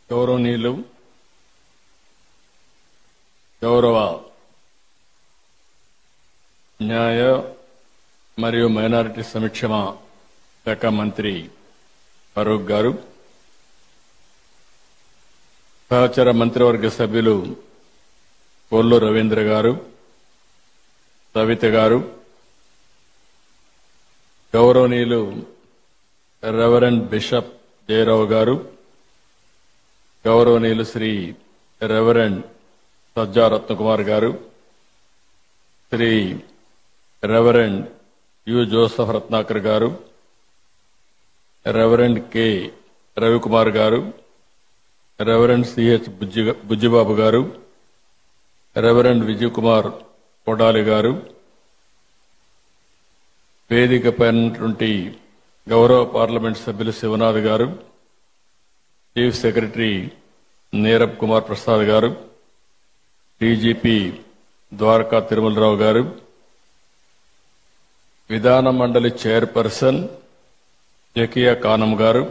గౌరవనీయులు గౌరవ న్యాయ మరియు మైనారిటీ సంక్షేమ శాఖ మంత్రి ఫరూక్ గారు, సహచర మంత్రివర్గ సభ్యులు కొల్లు రవీంద్ర గారు, సవిత గారు, గౌరవనీయులు రెవరెండ్ బిషప్ జయరావు గారు, గౌరవనీయులు శ్రీ రెవరెండ్ సజ్జా రత్నకుమార్ గారు, Shri reverend U Joseph Ratnakar గారు, రెవరెండ్ కె రవికుమార్ గారు, రెవరెండ్ సిహెచ్ బుజ్జిబాబు గారు, రెవరెండ్ విజయ్ కుమార్ కొడాలి గారు, వేదికపైనటువంటి గౌరవ పార్లమెంట్ సభ్యులు శివనాథ్ గారు, చీఫ్ సెక్రటరీ నీరబ్ కుమార్ ప్రసాద్ గారు, డీజీపీ ద్వారకా తిరుమలరావు గారు, విధాన మండలి చైర్పర్సన్ జకియా కానం గారు,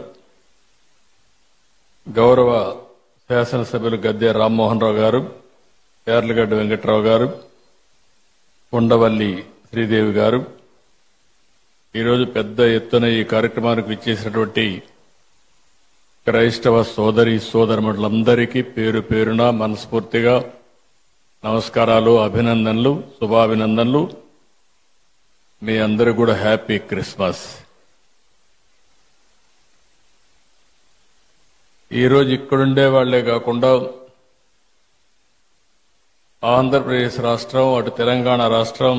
గౌరవ శాసనసభ్యులు గద్దె రామ్మోహన్ రావు గారు, యార్లగడ్డ వెంకట్రావు గారు, ఉండవల్లి శ్రీదేవి గారు, ఈరోజు పెద్ద ఎత్తున ఈ కార్యక్రమానికి విచ్చేసినటువంటి క్రైస్తవ సోదరి సోదరులందరికీ పేరు పేరున మనస్ఫూర్తిగా నమస్కారాలు, అభినందనలు, శుభాభినందనలు. మీ అందరూ కూడా హ్యాపీ క్రిస్మస్. ఈరోజు ఇక్కడుండే వాళ్లే కాకుండా ఆంధ్రప్రదేశ్ రాష్ట్రం, అటు తెలంగాణ రాష్ట్రం,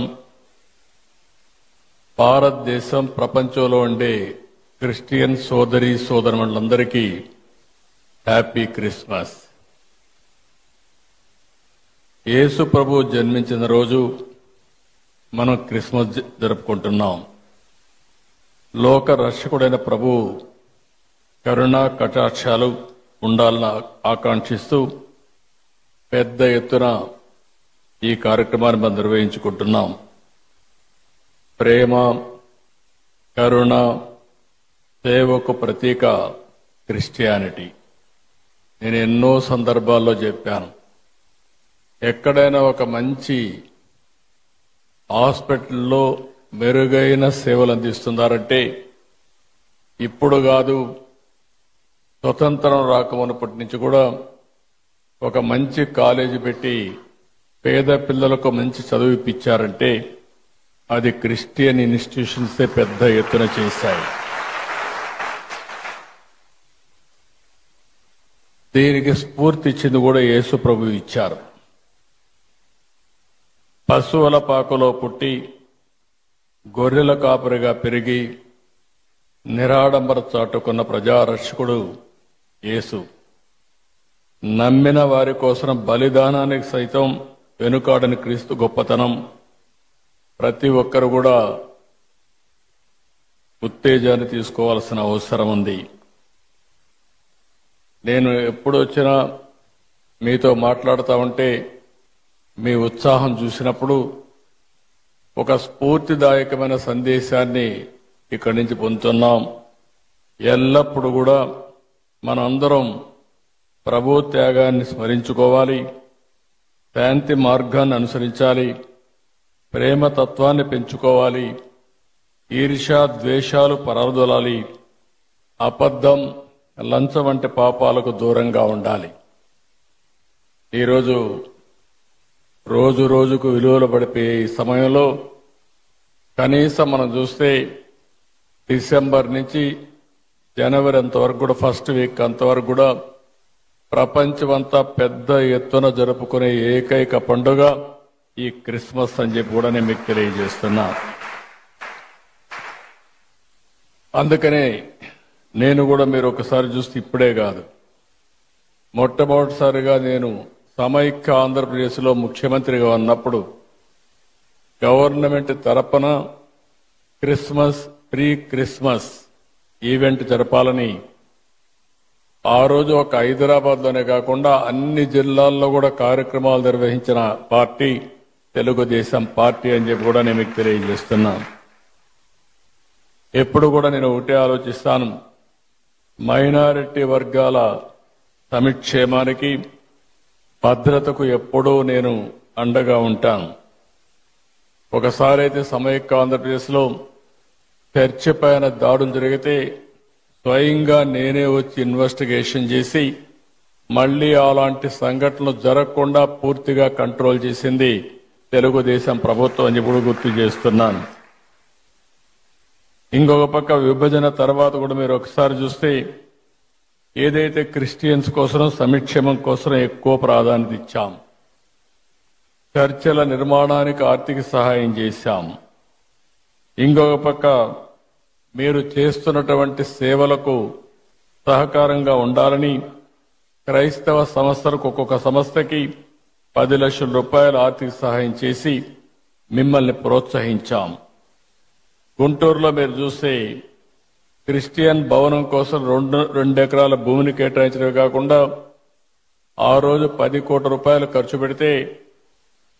భారతదేశం, ప్రపంచంలో ఉండే క్రిస్టియన్ సోదరి సోదరులందరికీ హ్యాపీ క్రిస్మస్. యేసు ప్రభు జన్మించిన రోజు మనం క్రిస్మస్ జరుపుకుంటున్నాం. లోక రక్షకుడైన ప్రభు కరుణా కటాక్షాలు ఉండాలని ఆకాంక్షిస్తూ పెద్ద ఎత్తున ఈ కార్యక్రమాన్ని మనం నిర్వహించుకుంటున్నాం. ప్రేమ, కరుణ, సేవకు ప్రతీక క్రిస్టియానిటీ. నేను ఎన్నో సందర్భాల్లో చెప్పాను, ఎక్కడైనా ఒక మంచి హాస్పిటల్లో మెరుగైన సేవలు అందిస్తున్నారంటే ఇప్పుడు కాదు, స్వతంత్రం రాకమునప్పటి నుంచి కూడా ఒక మంచి కాలేజీ పెట్టి పేద పిల్లలకు మంచి చదువు ఇప్పించారంటే అది క్రిస్టియన్ ఇన్స్టిట్యూషన్సే పెద్ద ఎత్తున చేశాయి. దీనికి స్ఫూర్తి ఇచ్చింది కూడా యేసు ప్రభు ఇచ్చారు. పశువుల పాకలో పుట్టి గొర్రెల కాపరిగా పెరిగి నిరాడంబర చాటుకున్న ప్రజారక్షకుడు యేసు. నమ్మిన వారి కోసం బలిదానానికి సైతం వెనుకాడని క్రీస్తు గొప్పతనం ప్రతి ఒక్కరు కూడా ఉత్తేజాన్ని తీసుకోవాల్సిన అవసరం ఉంది. నేను ఎప్పుడు వచ్చినా మీతో మాట్లాడుతూ ఉంటే మీ ఉత్సాహం చూసినప్పుడు ఒక స్ఫూర్తిదాయకమైన సందేశాన్ని ఇక్కడి నుంచి పొందుతున్నాం. ఎల్లప్పుడూ కూడా మనందరం ప్రభు త్యాగాన్ని స్మరించుకోవాలి, శాంతి మార్గాన్ని అనుసరించాలి, ప్రేమ తత్వాన్ని పెంచుకోవాలి, ఈర్ష్య ద్వేషాలు పరదొలాలి, అబద్ధం, లంచం వంటి పాపాలకు దూరంగా ఉండాలి. ఈరోజు రోజు రోజుకు విలువలు పడిపోయే ఈ సమయంలో కనీసం మనం చూస్తే డిసెంబర్ నుంచి జనవరి అంతవరకు కూడా, ఫస్ట్ వీక్ అంతవరకు కూడా ప్రపంచమంతా పెద్ద ఎత్తున జరుపుకునే ఏకైక పండుగ ఈ క్రిస్మస్ అని చెప్పి కూడా నేను మీకు తెలియజేస్తున్నా. అందుకనే నేను కూడా మీరు ఒకసారి చూస్తే ఇప్పుడే కాదు, మొట్టమొదటిసారిగా నేను సమైక్య ఆంధ్రప్రదేశ్లో ముఖ్యమంత్రిగా ఉన్నప్పుడు గవర్నమెంట్ తరపున క్రిస్మస్, ప్రీ క్రిస్మస్ ఈవెంట్ జరపాలని ఆ రోజు ఒక హైదరాబాద్లోనే కాకుండా అన్ని జిల్లాల్లో కూడా కార్యక్రమాలు నిర్వహించిన పార్టీ తెలుగుదేశం పార్టీ అని చెప్పి కూడా నేను మీకు తెలియజేస్తున్నాను. ఎప్పుడు కూడా నేను ఒకటే ఆలోచిస్తాను, మైనారిటీ వర్గాల సమిక్షేమానికి భద్రతకు ఎప్పుడూ నేను అండగా ఉంటాను. ఒకసారి అయితే సమైక్య ఆంధ్రప్రదేశ్లో చర్చి పైన దాడులు జరిగితే స్వయంగా నేనే వచ్చి ఇన్వెస్టిగేషన్ చేసి మళ్లీ అలాంటి సంఘటనలు జరగకుండా పూర్తిగా కంట్రోల్ చేసింది తెలుగుదేశం ప్రభుత్వం అని ఇప్పుడు గుర్తు చేస్తున్నాను. ఇంకొక పక్క విభజన తర్వాత కూడా మీరు ఒకసారి చూస్తే ఏదైతే క్రిస్టియన్స్ కోసం సంక్షేమం కోసం ఎక్కువ ప్రాధాన్యత ఇచ్చాం, చర్చల నిర్మాణానికి ఆర్థిక సహాయం చేశాం. ఇంకొక పక్క మీరు చేస్తున్నటువంటి సేవలకు సహకారంగా ఉండాలని క్రైస్తవ సంస్థలకు ఒక్కొక్క సంస్థకి 10 లక్షల రూపాయల ఆర్థిక సహాయం చేసి మిమ్మల్ని ప్రోత్సహించాం. గుంటూరులో మీరు చూస్తే క్రిస్టియన్ భవనం కోసం 2 ఎకరాల భూమిని కేటాయించడమే కాకుండా ఆ రోజు 10 కోట్ల రూపాయలు ఖర్చు పెడితే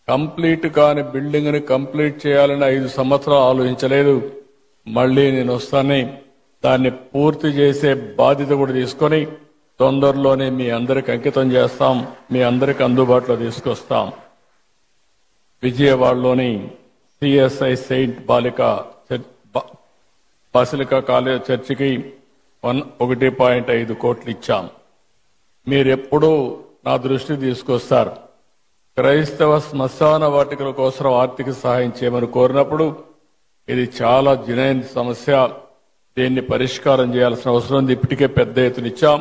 కంప్లీట్ కాని బిల్డింగ్ ని కంప్లీట్ చేయాలని 5 సంవత్సరాలు ఆలోచించలేదు. మళ్లీ నేను వస్తానే దాన్ని పూర్తి చేసే బాధ్యత కూడా తీసుకొని తొందరలోనే మీ అందరికి అంకితం చేస్తాం, మీ అందరికి అందుబాటులో తీసుకొస్తాం. విజయవాడలోని సిఎస్ఐ సెయింట్ బాసిలికా కాలేజ్ చర్చికి 1.5 కోట్లు ఇచ్చాం. మీరెప్పుడూ నా దృష్టికి తీసుకొస్తారు. క్రైస్తవ శ్మశాన వాటికల కోసం ఆర్థిక సహాయం చేయమని కోరినప్పుడు ఇది చాలా జనైన సమస్య, దీన్ని పరిష్కారం చేయాల్సిన అవసరం ఉంది. ఇప్పటికే పెద్ద ఎత్తున ఇచ్చాం.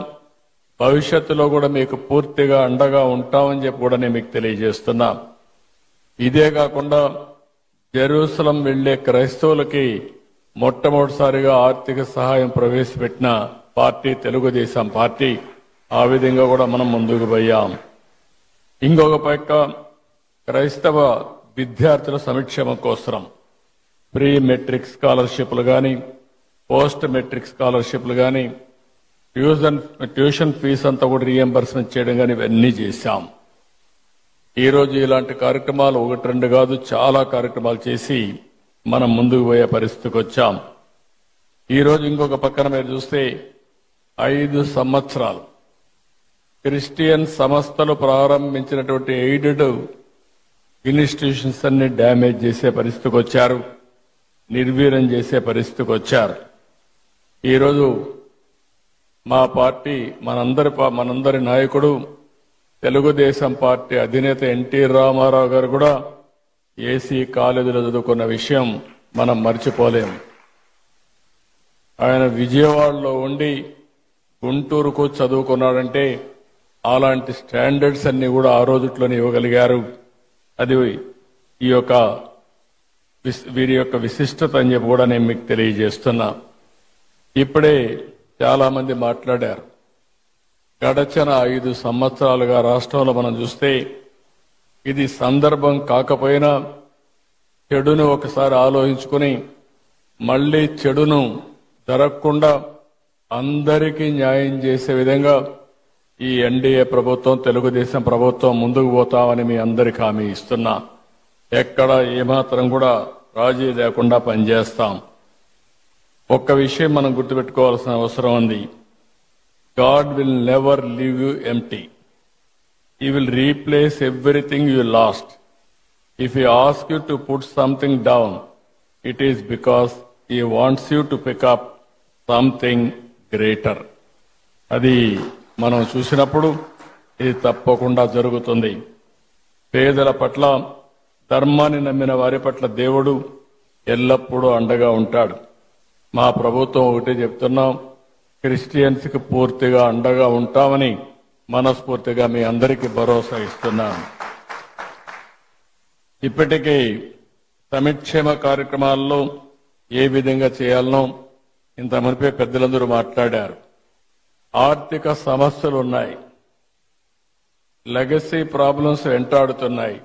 భవిష్యత్తులో కూడా మీకు పూర్తిగా అండగా ఉంటామని చెప్పి కూడా నేను మీకు తెలియజేస్తున్నా. ఇదే కాకుండా జెరూసలం వెళ్లే క్రైస్తవులకి మొట్టమొదటిసారిగా ఆర్థిక సహాయం ప్రవేశపెట్టిన పార్టీ తెలుగుదేశం పార్టీ. ఆ విధంగా కూడా మనం ముందుకు పోయాం. ఇంకొక పక్క క్రైస్తవ విద్యార్థుల సంక్షేమం కోసం ప్రీ మెట్రిక్ స్కాలర్షిప్లు కానీ, పోస్ట్ మెట్రిక్ స్కాలర్షిప్లు కానీ, ట్యూషన్ ఫీజు అంతా కూడా రీఎంబర్స్మెంట్ చేయడం కానీ ఇవన్నీ చేశాం. ఈరోజు ఇలాంటి కార్యక్రమాలు 1-2 కాదు, చాలా కార్యక్రమాలు చేసి మనం ముందుకు పోయే పరిస్థితికి వచ్చాం. ఈరోజు ఇంకొక పక్కన మీరు చూస్తే 5 సంవత్సరాలు క్రిస్టియన్ సంస్థలు ప్రారంభించినటువంటి ఎయిడెడ్ ఇన్స్టిట్యూషన్స్ అన్ని డ్యామేజ్ చేసే పరిస్థితికి వచ్చారు, నిర్వీర్యం చేసే పరిస్థితికి వచ్చారు. ఈరోజు మా పార్టీ మనందరి నాయకుడు తెలుగుదేశం పార్టీ అధినేత ఎన్టీ రామారావు గారు కూడా ఏసీ కాలేజీలో చదువుకున్న విషయం మనం మర్చిపోలేం. ఆయన విజయవాడలో ఉండి గుంటూరుకు చదువుకున్నాడంటే అలాంటి స్టాండర్డ్స్ అన్ని కూడా ఆ రోజుట్లోనే ఇవ్వగలిగారు. అది వీరి యొక్క విశిష్టత అని చెప్పి కూడా నేను మీకు తెలియజేస్తున్నా. ఇప్పుడే చాలా మంది మాట్లాడారు. గడచిన 5 సంవత్సరాలుగా రాష్ట్రంలో మనం చూస్తే ఇది సందర్భం కాకపోయినా చెడును ఒకసారి ఆలోచించుకుని మళ్లీ చెడును జరగకుండా అందరికీ న్యాయం చేసే విధంగా ఈ ఎన్డీఏ ప్రభుత్వం, తెలుగుదేశం ప్రభుత్వం ముందుకు పోతామని మీ అందరికీ హామీ ఇస్తున్నా. ఎక్కడ ఏమాత్రం కూడా రాజీ లేకుండా పనిచేస్తాం. ఒక్క విషయం మనం గుర్తుపెట్టుకోవాల్సిన అవసరం ఉంది. God will never leave you empty. He will replace everything you lost. If he asks you to put something down, it is because he wants you to pick up something greater. అది మనం చూసినప్పుడు ఇది తప్పకుండా జరుగుతుంది. పేదల పట్ల, ధర్మాన్ని నమ్మిన వారి పట్ల దేవుడు ఎల్లప్పుడూ అండగా ఉంటాడు. మా ప్రభుత్వం ఒకటే చెప్తున్నాం, క్రిస్టియన్స్కి పూర్తిగా అండగా ఉంటామని మనస్ఫూర్తిగా మీ అందరికీ భరోసా ఇస్తున్నాను. ఇప్పటికే సంక్షేమ కార్యక్రమాల్లో ఏ విధంగా చేయాలనో ఇంత మునిపే పెద్దలందరూ మాట్లాడారు. ఆర్థిక సమస్యలు ఉన్నాయి, లెగసీ ప్రాబ్లమ్స్ వెంటాడుతున్నాయి.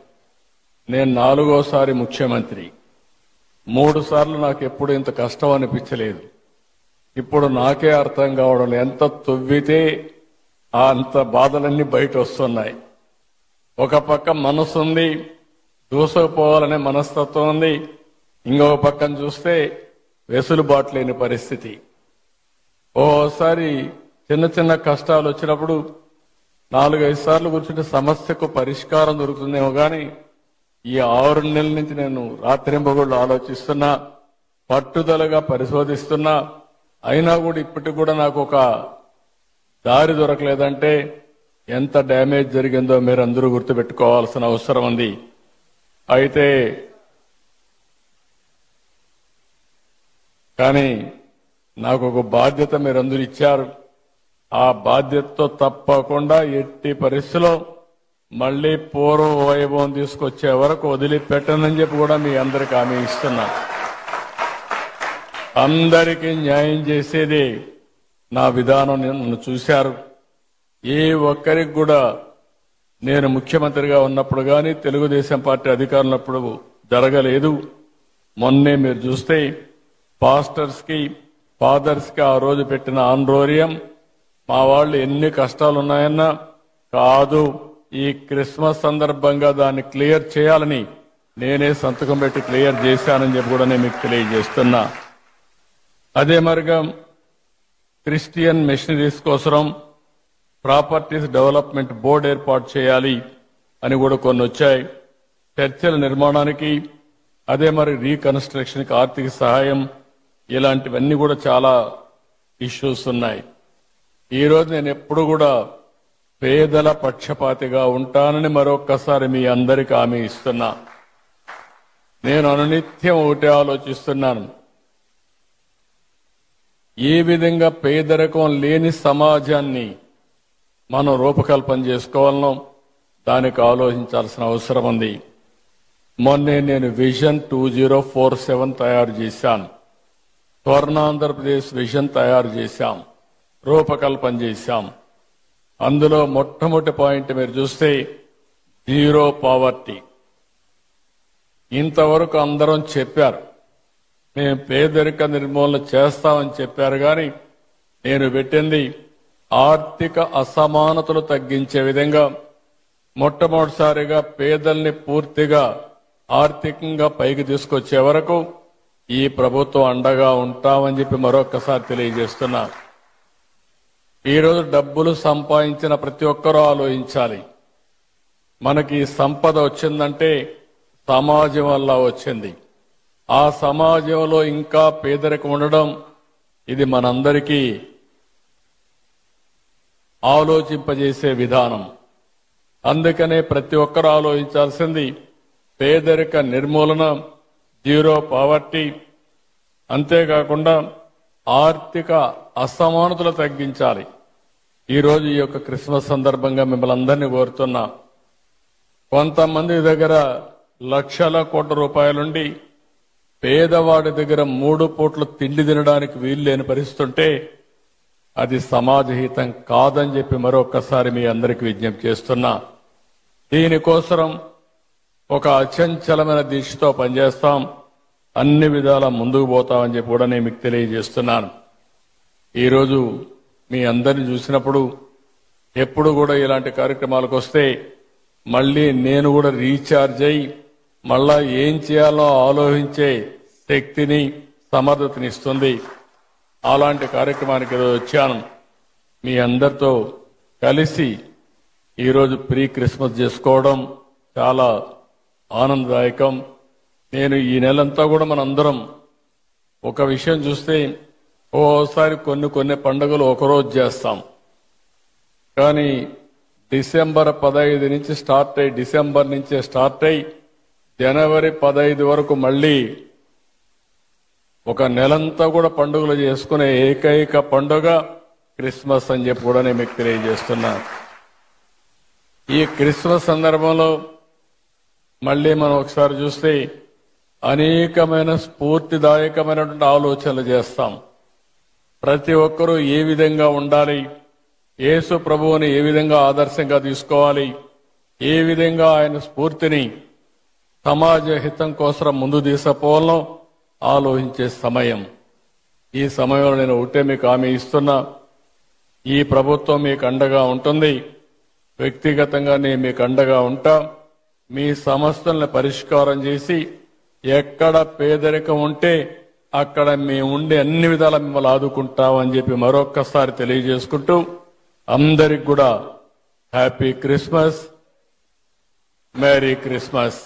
నేను 4వసారి ముఖ్యమంత్రి. 3 సార్లు నాకు ఎప్పుడు ఇంత కష్టం అనిపించలేదు. ఇప్పుడు నాకే అర్థం కావడం ఎంత తొవ్వితే అంత బాధలన్నీ బయట వస్తున్నాయి. ఒక పక్క మనసు ఉంది, దూసుకుపోవాలనే మనస్తత్వం ఉంది. ఇంకొక పక్కన చూస్తే వెసులుబాటు లేని పరిస్థితి. ఓసారి చిన్న చిన్న కష్టాలు వచ్చినప్పుడు 4-5 సార్లు కూర్చుంటే సమస్యకు పరిష్కారం దొరుకుతుందేమో కానీ ఈ 6 నెలల నుంచి నేను రాత్రింబగళ్ళు ఆలోచిస్తున్నా, పట్టుదలగా పరిశోధిస్తున్నా, అయినా కూడా ఇప్పటికి కూడా నాకు ఒక దారి దొరకలేదంటే ఎంత డ్యామేజ్ జరిగిందో మీరు అందరూ గుర్తుపెట్టుకోవాల్సిన అవసరం ఉంది. అయితే కానీ నాకు ఒక బాధ్యత మీరందరూ ఇచ్చారు. ఆ బాధ్యతతో తప్పకుండా ఎట్టి పరిస్థితిలో మళ్లీ పూర్వ వైభవం తీసుకొచ్చే వరకు వదిలిపెట్టనని చెప్పి కూడా మీ అందరికి హామీ ఇస్తున్నా. అందరికీ న్యాయం చేసేది నా విధానం. నన్ను చూశారు. ఏ ఒక్కరికి కూడా నేను ముఖ్యమంత్రిగా ఉన్నప్పుడు కానీ తెలుగుదేశం పార్టీ అధికారంలో ఉన్నప్పుడు జరగలేదు. మొన్నే మీరు చూస్తే పాస్టర్స్ కి ఫాదర్స్ కి ఆ రోజు పెట్టిన ఆందోళన మా వాళ్ళు ఎన్ని కష్టాలు ఉన్నాయన్నా కాదు, ఈ క్రిస్మస్ సందర్భంగా దాన్ని క్లియర్ చేయాలని నేనే సంతకం పెట్టి క్లియర్ చేశానని చెప్పి కూడా నేను మీకు తెలియజేస్తున్నా. అదే మరిగా క్రిస్టియన్ మిషనరీస్ కోసం ప్రాపర్టీస్ డెవలప్మెంట్ బోర్డు ఏర్పాటు చేయాలి అని కూడా కొన్ని వచ్చాయి. చర్చల నిర్మాణానికి, అదే మరి రీకన్స్ట్రక్షన్కి ఆర్థిక సహాయం, ఇలాంటివన్నీ కూడా చాలా ఇష్యూస్ ఉన్నాయి. ఈరోజు నేను ఎప్పుడు కూడా పేదల పక్షపాతిగా ఉంటానని మరొక్కసారి మీ అందరికీ హామీ ఇస్తున్నా. నేను అనునిత్యం ఒకటే ఆలోచిస్తున్నాను, ఏ విధంగా పేదరికం లేని సమాజాన్ని మనం రూపకల్పన చేసుకోవాలనో దానికి ఆలోచించాల్సిన అవసరం ఉంది. మొన్నే నేను విజన్ 2047 తయారు చేశాను. స్వర్ణాంధ్రప్రదేశ్ విజన్ తయారు చేశాం, రూపకల్పన చేశాం. అందులో మొట్టమొదటి పాయింట్ మీరు చూస్తే జీరో పావర్టీ. ఇంతవరకు అందరం చెప్పారు మేము పేదరిక నిర్మూలన చేస్తామని చెప్పారు, కానీ నేను పెట్టింది ఆర్థిక అసమానతలు తగ్గించే విధంగా మొట్టమొదటిసారిగా పేదల్ని పూర్తిగా ఆర్థికంగా పైకి తీసుకొచ్చే వరకు ఈ ప్రభుత్వం అండగా ఉంటామని చెప్పి మరొకసారి తెలియజేస్తున్నా. ఈరోజు డబ్బులు సంపాదించిన ప్రతి ఒక్కరూ ఆలోచించాలి, మనకి సంపద వచ్చిందంటే సమాజం వల్ల వచ్చింది. ఆ సమాజంలో ఇంకా పేదరికం ఉండడం ఇది మనందరికీ ఆలోచింపజేసే విధానం. అందుకనే ప్రతి ఒక్కరూ ఆలోచించాల్సింది పేదరిక నిర్మూలన, జీరో పావర్టీ, అంతేకాకుండా ఆర్థిక అసమానతలు తగ్గించాలి. ఈరోజు ఈ యొక్క క్రిస్మస్ సందర్భంగా మిమ్మల్ని అందరినీ కోరుతున్నా, కొంతమంది దగ్గర లక్షల కోట్ల రూపాయలుండి పేదవాడి దగ్గర 3 పూట్ల తిండి తినడానికి వీలు లేని పరిస్థితుంటే అది సమాజహితం కాదని చెప్పి మరొకసారి మీ అందరికీ విజ్ఞప్తి చేస్తున్నా. దీనికోసం ఒక అచంచలమైన దీక్షతో పనిచేస్తాం, అన్ని విధాలా ముందుకు పోతామని చెప్పి కూడా నేను మీకు తెలియజేస్తున్నాను. ఈరోజు మీ అందరిని చూసినప్పుడు ఎప్పుడు కూడా ఇలాంటి కార్యక్రమాలకు వస్తే మళ్ళీ నేను కూడా రీఛార్జ్ అయ్యి మళ్ళా ఏం చేయాలో ఆలోచించే శక్తిని, సమర్థతని ఇస్తుంది. అలాంటి కార్యక్రమానికి ఈరోజు వచ్చాను. మీ అందరితో కలిసి ఈరోజు ప్రీ క్రిస్మస్ చేసుకోవడం చాలా ఆనందదాయకం. నేను ఈ నెలంతా కూడా మనందరం ఒక విషయం చూస్తే ఓసారి కొన్ని పండుగలు ఒకరోజు చేస్తాం, కానీ డిసెంబర్ 15 నుంచి స్టార్ట్ అయ్యి, డిసెంబర్ నుంచే స్టార్ట్ అయ్యి జనవరి 15 వరకు మళ్ళీ ఒక నెలంతా కూడా పండుగలు చేసుకునే ఏకైక పండుగ క్రిస్మస్ అని చెప్పి కూడా నేను మీకు తెలియజేస్తున్నా. ఈ క్రిస్మస్ సందర్భంలో మళ్ళీ మనం ఒకసారి చూస్తే అనేకమైన స్ఫూర్తిదాయకమైనటువంటి ఆలోచనలు చేస్తాం. ప్రతి ఒక్కరూ ఏ విధంగా ఉండాలి, యేసు ప్రభువుని ఏ విధంగా ఆదర్శంగా తీసుకోవాలి, ఏ విధంగా ఆయన స్ఫూర్తిని సమాజ హితం కోసం ముందు తీసుకుపోవాలో ఆలోచించే సమయం. ఈ సమయంలో నేను ఒకటే మీకు హామీ ఇస్తున్నా, ఈ ప్రభుత్వం మీకు అండగా ఉంటుంది. వ్యక్తిగతంగా నేను మీకు అండగా ఉంటా. మీ సమస్యలను పరిష్కారం చేసి ఎక్కడ పేదరికం ఉంటే అక్కడ మేము ఉండే అన్ని విధాలా మిమ్మల్ని ఆదుకుంటామని చెప్పి మరొక్కసారి తెలియజేసుకుంటూ అందరికి కూడా హ్యాపీ క్రిస్మస్, మేరీ క్రిస్మస్.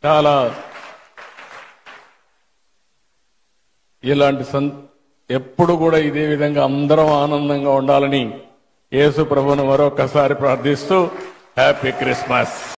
చాలా ఇలాంటి ఎప్పుడు కూడా ఇదే విధంగా అందరం ఆనందంగా ఉండాలని యేసు ప్రభువును మరొకసారి ప్రార్థిస్తూ హ్యాపీ క్రిస్మస్.